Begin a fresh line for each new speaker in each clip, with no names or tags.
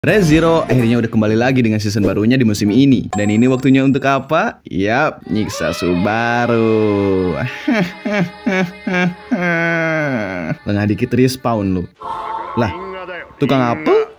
Re:Zero akhirnya udah kembali lagi dengan season barunya di musim ini. Dan ini waktunya untuk apa? Yap, nyiksa Subaru. Lengah dikit respawn lu. Lah, tukang apel?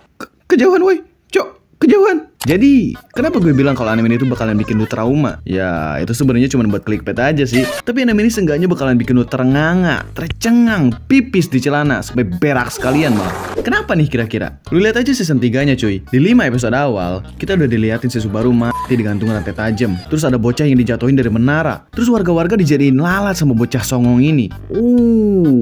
Kejauhan woi. Cok, kejauhan. Jadi, kenapa gue bilang kalau anime ini tuh bakalan bikin lu trauma? Ya, itu sebenarnya cuma buat clickbait aja sih. Tapi anime ini seenggaknya bakalan bikin lu terenganga, tercengang, pipis di celana, sampai berak sekalian malah. Kenapa nih kira-kira? Lu lihat aja season 3-nya cuy. Di 5 episode awal, kita udah diliatin si Subaru mati digantung rantai tajam. Terus ada bocah yang dijatuhin dari menara. Terus warga-warga dijadiin lalat sama bocah songong ini.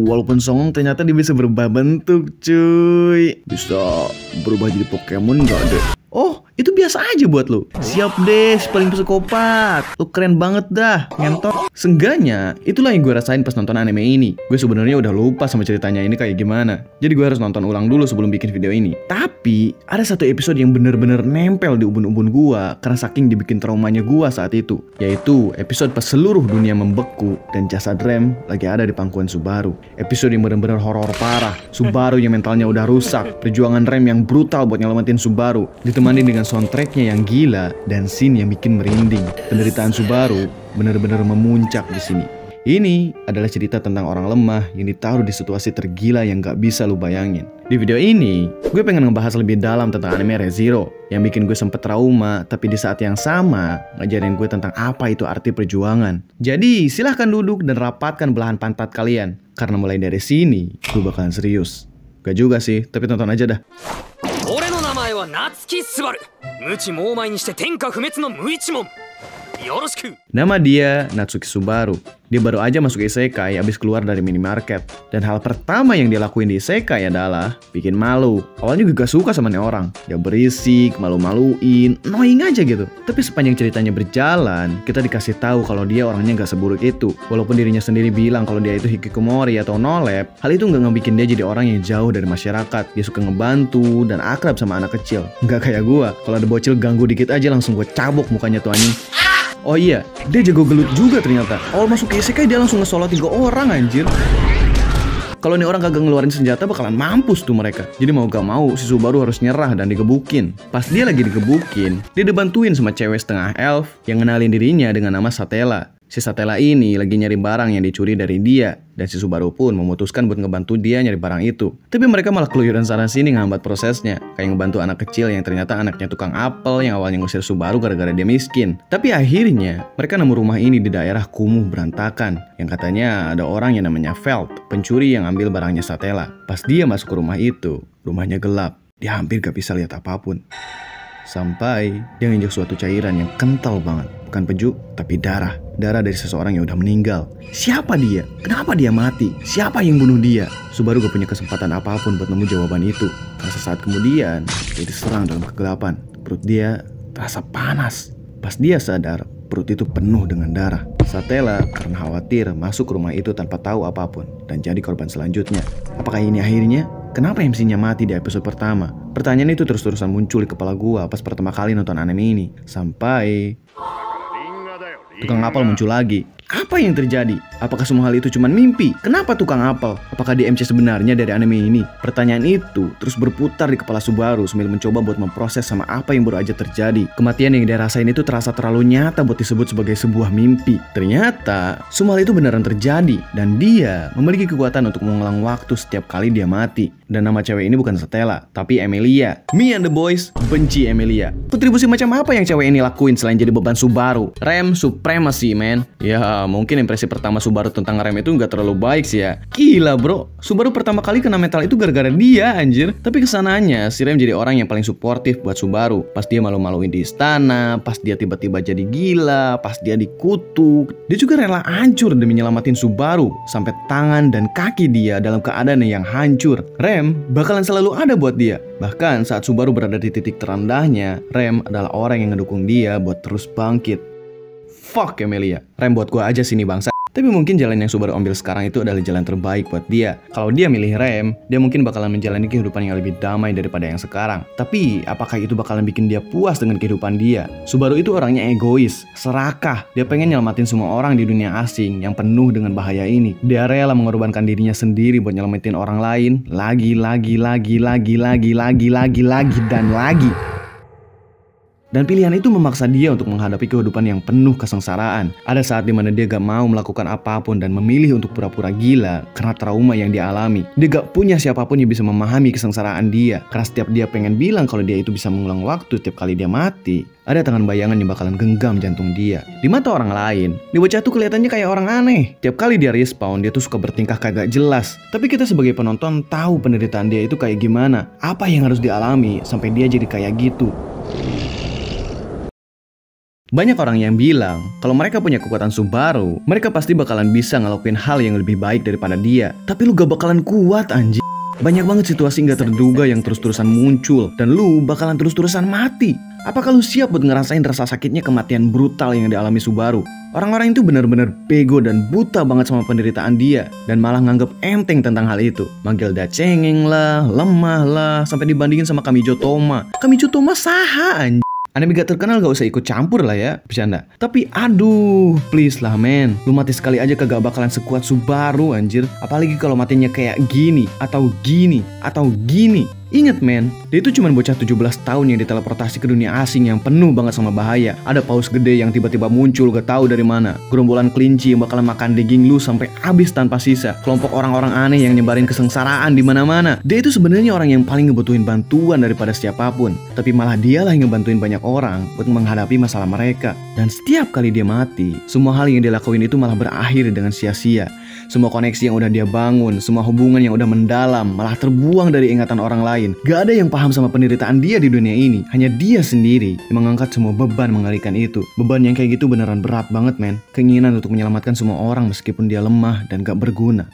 Walaupun songong ternyata dia bisa berubah bentuk cuy. Bisa berubah jadi Pokemon gak deh? Oh, itu biasa aja buat lu. Siap deh, paling psikopat. Lu keren banget dah, ngentot. Seenggaknya, itulah yang gue rasain pas nonton anime ini. Gue sebenarnya udah lupa sama ceritanya ini kayak gimana. Jadi gue harus nonton ulang dulu sebelum bikin video ini. Tapi, ada satu episode yang bener-bener nempel di ubun-ubun gue karena saking dibikin traumanya gue saat itu. Yaitu, episode pas seluruh dunia membeku dan jasad Rem lagi ada di pangkuan Subaru. Episode yang bener-bener horor parah. Subaru yang mentalnya udah rusak. Perjuangan Rem yang brutal buat nyelamatin Subaru. Ditemani dengan soundtracknya yang gila dan scene yang bikin merinding. Penderitaan Subaru benar-benar memuncak di sini. Ini adalah cerita tentang orang lemah yang ditaruh di situasi tergila yang gak bisa lu bayangin. Di video ini, gue pengen ngebahas lebih dalam tentang anime Re:Zero yang bikin gue sempet trauma, tapi di saat yang sama ngajarin gue tentang apa itu arti perjuangan. Jadi silahkan duduk dan rapatkan belahan pantat kalian, karena mulai dari sini gue bakalan serius. Gak juga sih, tapi tonton aja dah. Nama dia Natsuki Subaru. Dia baru aja masuk isekai abis keluar dari minimarket. Dan hal pertama yang dia lakuin di isekai adalah bikin malu. Awalnya gue gak suka sama nih orang. Dia berisik, malu-maluin, annoying aja gitu. Tapi sepanjang ceritanya berjalan, kita dikasih tahu kalau dia orangnya gak seburuk itu. Walaupun dirinya sendiri bilang kalau dia itu hikikomori atau no lab, hal itu gak ngebikin dia jadi orang yang jauh dari masyarakat. Dia suka ngebantu dan akrab sama anak kecil. Gak kayak gue, kalau ada bocil ganggu dikit aja langsung gue cabuk mukanya tuh anjing. Oh iya, dia jago gelut juga ternyata. Awal masuk ke isekai dia langsung ngesolot 3 orang anjir. Kalau nih orang kagak ngeluarin senjata bakalan mampus tuh mereka. Jadi mau gak mau si Subaru harus nyerah dan digebukin. Pas dia lagi digebukin, dia dibantuin sama cewek setengah elf yang ngenalin dirinya dengan nama Satella. Si Satella ini lagi nyari barang yang dicuri dari dia. Dan si Subaru pun memutuskan buat ngebantu dia nyari barang itu. Tapi mereka malah keluyuran sana sini ngehambat prosesnya. Kayak ngebantu anak kecil yang ternyata anaknya tukang apel yang awalnya ngusir Subaru gara-gara dia miskin. Tapi akhirnya mereka nemu rumah ini di daerah kumuh berantakan. Yang katanya ada orang yang namanya Felt, pencuri yang ambil barangnya Satella. Pas dia masuk ke rumah itu, rumahnya gelap. Dia hampir gak bisa lihat apapun. Sampai dia nginjek suatu cairan yang kental banget. Bukan peju, tapi darah. Darah dari seseorang yang udah meninggal. Siapa dia? Kenapa dia mati? Siapa yang bunuh dia? Subaru gak punya kesempatan apapun buat nemu jawaban itu. Karena sesaat kemudian, dia diserang dalam kegelapan. Perut dia terasa panas. Pas dia sadar, perut itu penuh dengan darah. Satella karena khawatir masuk ke rumah itu tanpa tahu apapun. Dan jadi korban selanjutnya. Apakah ini akhirnya? Kenapa MC-nya mati di episode pertama? Pertanyaan itu terus-terusan muncul di kepala gua pas pertama kali nonton anime ini. Sampai tukang apel muncul lagi. Apa yang terjadi? Apakah semua hal itu cuma mimpi? Kenapa tukang apel? Apakah dia MC sebenarnya dari anime ini? Pertanyaan itu terus berputar di kepala Subaru sambil mencoba buat memproses sama apa yang baru aja terjadi. Kematian yang dia rasain itu terasa terlalu nyata buat disebut sebagai sebuah mimpi. Ternyata semua hal itu beneran terjadi dan dia memiliki kekuatan untuk mengulang waktu setiap kali dia mati. Dan nama cewek ini bukan Satella, tapi Emilia. Me and the boys benci Emilia. Kontribusi macam apa yang cewek ini lakuin selain jadi beban Subaru? Rem supremacy, man. Ya, mungkin impresi pertama Subaru tentang Rem itu nggak terlalu baik sih ya. Gila bro, Subaru pertama kali kena metal itu gara-gara dia anjir. Tapi kesananya si Rem jadi orang yang paling suportif buat Subaru. Pas dia malu-maluin di istana, pas dia tiba-tiba jadi gila, pas dia dikutuk, dia juga rela hancur demi nyelamatin Subaru. Sampai tangan dan kaki dia dalam keadaan yang hancur. Rem bakalan selalu ada buat dia. Bahkan saat Subaru berada di titik terendahnya, Rem adalah orang yang ngedukung dia buat terus bangkit. Fuck Emilia, Rem buat gua aja sini bangsa. Tapi mungkin jalan yang Subaru ambil sekarang itu adalah jalan terbaik buat dia. Kalau dia milih rem, dia mungkin bakalan menjalani kehidupan yang lebih damai daripada yang sekarang. Tapi apakah itu bakalan bikin dia puas dengan kehidupan dia? Subaru itu orangnya egois, serakah. Dia pengen nyelamatin semua orang di dunia asing yang penuh dengan bahaya ini. Dia rela mengorbankan dirinya sendiri buat nyelamatin orang lain. Lagi dan lagi. Dan pilihan itu memaksa dia untuk menghadapi kehidupan yang penuh kesengsaraan. Ada saat dimana dia gak mau melakukan apapun dan memilih untuk pura-pura gila karena trauma yang dia alami. Dia gak punya siapapun yang bisa memahami kesengsaraan dia. Karena setiap dia pengen bilang kalau dia itu bisa mengulang waktu setiap kali dia mati, ada tangan bayangan yang bakalan genggam jantung dia. Di mata orang lain, dia bocah tuh kelihatannya kayak orang aneh. Tiap kali dia respawn, dia tuh suka bertingkah kagak jelas. Tapi kita sebagai penonton tahu penderitaan dia itu kayak gimana. Apa yang harus dialami sampai dia jadi kayak gitu. Banyak orang yang bilang, kalau mereka punya kekuatan Subaru, mereka pasti bakalan bisa ngelakuin hal yang lebih baik daripada dia. Tapi lu gak bakalan kuat anjir. Banyak banget situasi gak terduga yang terus-terusan muncul, dan lu bakalan terus-terusan mati. Apakah lu siap buat ngerasain rasa sakitnya kematian brutal yang dialami Subaru? Orang-orang itu benar-benar bego dan buta banget sama penderitaan dia, dan malah nganggep enteng tentang hal itu. Manggil dia cengeng lah, lemah lah, sampai dibandingin sama Kamijo Toma. Kamijo Toma saha anjir. Anime gak terkenal gak usah ikut campur lah ya, bercanda. Tapi aduh, please lah men, lu mati sekali aja kagak bakalan sekuat Subaru anjir. Apalagi kalau matinya kayak gini, atau gini, atau gini. Ingat men, dia itu cuma bocah 17 tahun yang diteleportasi ke dunia asing yang penuh banget sama bahaya. Ada paus gede yang tiba-tiba muncul gak tahu dari mana. Gerombolan kelinci yang bakalan makan daging lu sampai habis tanpa sisa. Kelompok orang-orang aneh yang nyebarin kesengsaraan di mana-mana. Dia itu sebenarnya orang yang paling ngebutuhin bantuan daripada siapapun. Tapi malah dialah yang ngebantuin banyak orang buat menghadapi masalah mereka. Dan setiap kali dia mati, semua hal yang dia lakuin itu malah berakhir dengan sia-sia. Semua koneksi yang udah dia bangun, semua hubungan yang udah mendalam, malah terbuang dari ingatan orang lain. Gak ada yang paham sama penderitaan dia di dunia ini. Hanya dia sendiri yang mengangkat semua beban mengerikan itu. Beban yang kayak gitu beneran berat banget men. Keinginan untuk menyelamatkan semua orang meskipun dia lemah dan gak berguna.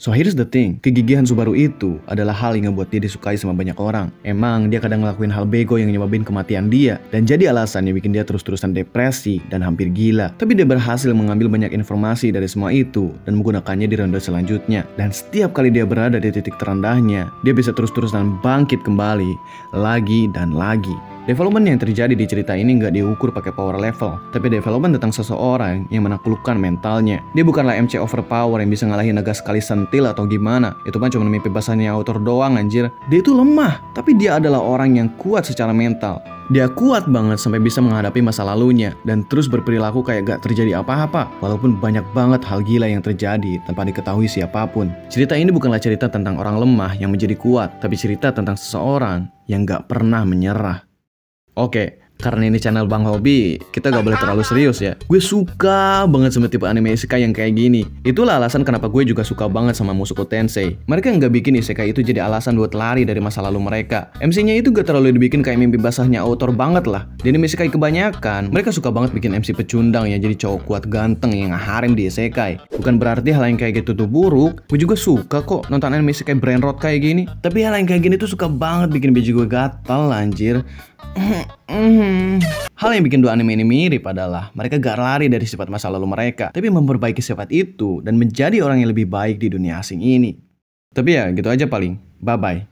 So here's the thing, kegigihan Subaru itu adalah hal yang ngebuat dia disukai sama banyak orang. Emang dia kadang ngelakuin hal bego yang nyebabin kematian dia, dan jadi alasan yang bikin dia terus-terusan depresi dan hampir gila. Tapi dia berhasil mengambil banyak informasi dari semua itu dan menggunakannya di ronde selanjutnya. Dan setiap kali dia berada di titik terendahnya, dia bisa terus-terusan bangkit kembali lagi dan lagi. Development yang terjadi di cerita ini nggak diukur pakai power level, tapi development tentang seseorang yang menaklukkan mentalnya. Dia bukanlah MC overpower yang bisa ngalahin naga sekali sentil atau gimana. Itu mah cuma mimpi basahnya author doang anjir. Dia itu lemah, tapi dia adalah orang yang kuat secara mental. Dia kuat banget sampai bisa menghadapi masa lalunya dan terus berperilaku kayak gak terjadi apa-apa, walaupun banyak banget hal gila yang terjadi tanpa diketahui siapapun. Cerita ini bukanlah cerita tentang orang lemah yang menjadi kuat, tapi cerita tentang seseorang yang gak pernah menyerah. Oke, karena ini channel Bang Hobi, kita gak boleh terlalu serius ya. Gue suka banget sama tipe anime isekai yang kayak gini. Itulah alasan kenapa gue juga suka banget sama Mushoku Tensei. Mereka nggak bikin isekai itu jadi alasan buat lari dari masa lalu mereka. MC-nya itu gak terlalu dibikin kayak mimpi basahnya author banget lah. Di anime isekai kebanyakan, mereka suka banget bikin MC pecundang yang jadi cowok kuat ganteng yang harem di isekai. Bukan berarti hal yang kayak gitu tuh buruk. Gue juga suka kok nonton anime isekai brainrot kayak gini. Tapi hal yang kayak gini tuh suka banget bikin baju gue gatal anjir. Hal yang bikin dua anime ini mirip adalah mereka gak lari dari sifat masa lalu mereka, tapi memperbaiki sifat itu dan menjadi orang yang lebih baik di dunia asing ini. Tapi ya gitu aja paling. Bye-bye.